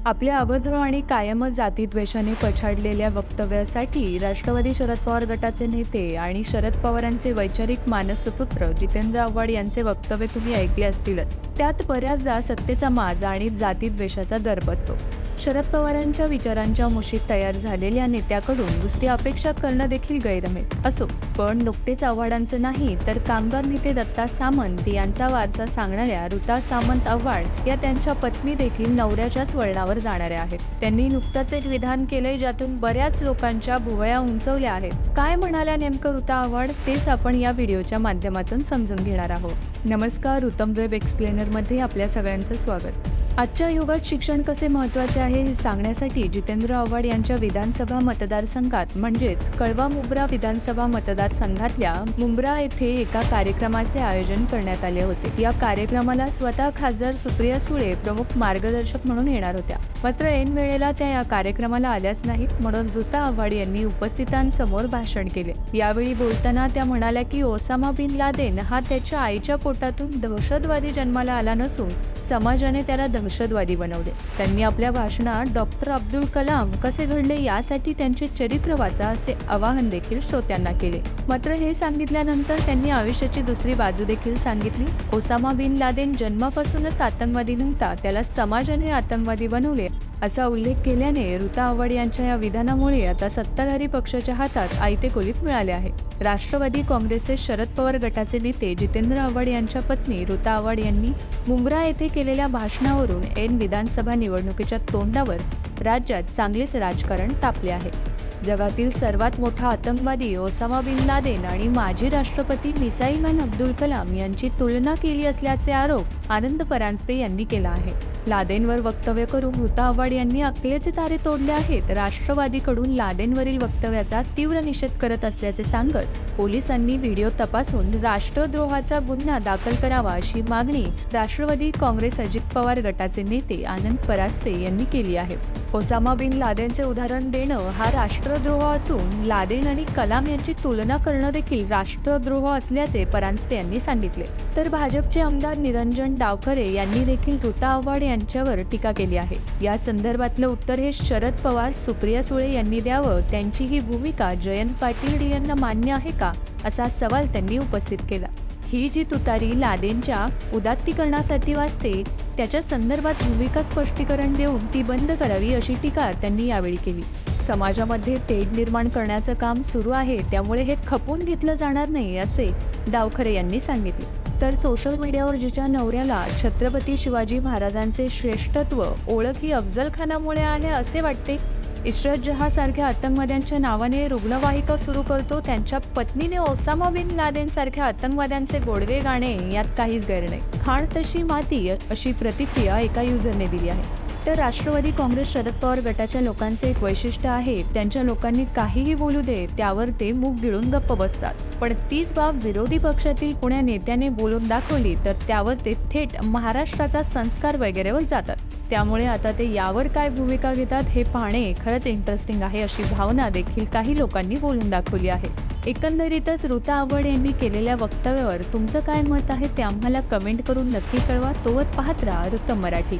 आपल्या अभद्र आणि कायमच जातीद्वेषाने पछाडलेल्या वक्तव्यासाठी राष्ट्रवादी शरद पवार गटाचे नेते आणि शरद पवारांचे वैचारिक मानसपुत्र जितेंद्र आव्हाड यांचे वक्तव्य तुम्ही ऐकले असतीलच। त्यात बऱ्याचदा सत्तेचा माज आणि जातीद्वेषाचा दरबसतो। शरद पवारांच्या विचारांच्या मुशीत तयार झालेल्या नेत्याकडून दुसरी अपेक्षा करणं देखील गैर आहे। असो, पण नुकतेच आव्हाडांचं नाही तर कामगार नेते दत्ता सामंत यांचा वारसा सांगणाऱ्या ऋता सामंत आव्हाड या त्यांच्या पत्नी देखील नवऱ्याच्याच वळणावर जाणाऱ्या आहेत। त्यांनी नुकताच एक विधान केलंय ज्यातून बऱ्याच लोकांच्या भुवया उंचवल्या आहेत। काय म्हणाल्या नेमकं ऋता आव्हाड तेच आपण या व्हिडिओच्या माध्यमातून समजून घेणार आहोत। नमस्कार, उत्तम वेब एक्सप्लेनर मध्ये आपल्या सगळ्यांचं स्वागत। आजच्या युगात शिक्षण कसे महत्त्वाचे आहे हे सांगण्यासाठी जितेंद्र आव्हाड यांच्या विधानसभा मतदारसंघात म्हणजेच कळवा मुंब्रा विधानसभा मतदारसंघातल्या मुंब्रा येथे एका कार्यक्रमाचे आयोजन करण्यात आले होते। या कार्यक्रमाला स्वतः खासदार सुप्रिया सुळे प्रमुख मार्गदर्शक म्हणून येणार होत्या, मात्र ऐन वेळेला त्या या कार्यक्रमाला आल्याच नाहीत, म्हणून ऋता आव्हाड यांनी उपस्थितांसमोर भाषण केले। यावेळी बोलताना त्या म्हणाल्या की ओसामा बिन लादेन हा त्याच्या आईच्या पोटातून दहशतवादी जन्माला आला नसून समाजाने त्याला दहशतवादी बनवले। त्यांनी आपल्या भाषणात डॉक्टर अब्दुल कलाम कसे घडले यासाठी त्यांचे चरित्र वाचा असे आवाहन देखील श्रोत्यांना केले। मात्र हे सांगितल्यानंतर त्यांनी आयुष्याची दुसरी बाजू देखील सांगितली। ओसामा बिन लादेन जन्मापासूनच आतंकवादी नव्हता, त्याला समाजाने आतंकवादी बनवले असा उल्लेख केल्याने ऋता आव्हाड यांच्या या विधानामुळे आता सत्ताधारी पक्षाच्या हातात आयते कुलीप मिळाले आहे। राष्ट्रवादी काँग्रेसचे शरद पवार गटाचे नेते जितेंद्र आव्हाड यांच्या पत्नी ऋता आव्हाड यांनी मुंब्रा येथे केलेल्या भाषणावरून ऐन विधानसभा निवडणुकीच्या तोंडावर राज्यात चांगलेच राजकारण तापले आहे। जगातील सर्वात मोठा आतंकवादी ओसामा बिन लादेन आणि माजी राष्ट्रपती मिसाईल मॅन अब्दुल कलाम यांची तुलना केली असल्याचे आरोप आनंद परांजपे यांनी केला आहे। लादेनवर वक्तव्य करून ऋता आव्हाड यांनी अकलेचे तारे तोडले आहेत। राष्ट्रवादीकडून लादेनवरील वक्तव्याचा तीव्र निषेध करत असल्याचे सांगत पोलिसांनी व्हिडिओ तपासून राष्ट्रद्रोहाचा गुन्हा दाखल करावा अशी मागणी राष्ट्रवादी काँग्रेस अजित पवार गटाचे नेते आनंद परांजपे यांनी केली आहे। ओसामा बिन लादेनचे उदाहरण देणं हा राष्ट्रद्रोह असून लादेन आणि कलाम यांची तुलना करणं देखील राष्ट्रद्रोह असल्याचे परांजपे यांनी सांगितले। तर भाजपचे आमदार निरंजन डावखरे यांनी देखील ऋता आव्हाड यांच्यावर टीका केली आहे। या संदर्भातलं उत्तर हे शरद पवार सुप्रिया सुळे यांनी द्यावं। त्यांची ही भूमिका जयंत पाटील यांना मान्य आहे का असा सवाल त्यांनी उपस्थित केला। ही जी तुतारी लादेनच्या उदात्तीकरणासाठी वाजते त्याच्या संदर्भात भूमिका स्पष्टीकरण देऊन ती बंद करावी अशी टीका त्यांनी यावेळी केली। समाजामध्ये तेढ निर्माण करण्याचं काम सुरू आहे, त्यामुळे हे खपून घेतलं जाणार नाही असे डावखरे यांनी सांगितले। तर सोशल मीडियावर जिच्या नवऱ्याला छत्रपती शिवाजी महाराजांचे श्रेष्ठत्व ओळख ही अफजल खानामुळे आहे असे वाटते, इशरत जहाँ सारख्या आतंकवाद्यांच्या नावाने रुग्णवाहिका सुरू करतो, त्यांच्या पत्नीने ओसामा बिन लादेन सारख्या आतंकवाद्यांचे गोडवे गाणे यात काहीच गैर नाही। खाण तशी माती अशी प्रतिक्रिया एका युजरने दिली आहे। तर राष्ट्रवादी काँग्रेस शरद पवार गटाच्या लोकांचे एक वैशिष्ट्य आहे, त्यांच्या लोकांनी काहीही बोलू दे त्यावर ते मुख गिळून गप्प बसतात, पण तीच बाब विरोधी पक्षातील कोण्या नेत्याने बोलून दाखवली तर त्यावर ते थेट महाराष्ट्राचा संस्कार वगैरेवर जातात। त्यामुळे आता ते यावर काय भूमिका घेतात हे पाहणे खरंच इंटरेस्टिंग आहे अशी भावना देखील काही लोकांनी बोलून दाखवली आहे। एकंदरीतच ऋता आव्हाड यांनी केलेल्या वक्तव्यावर तुमचं काय मत आहे ते आम्हाला कमेंट करून नक्की कळवा। तोवर पाहत राहा उत्तम मराठी।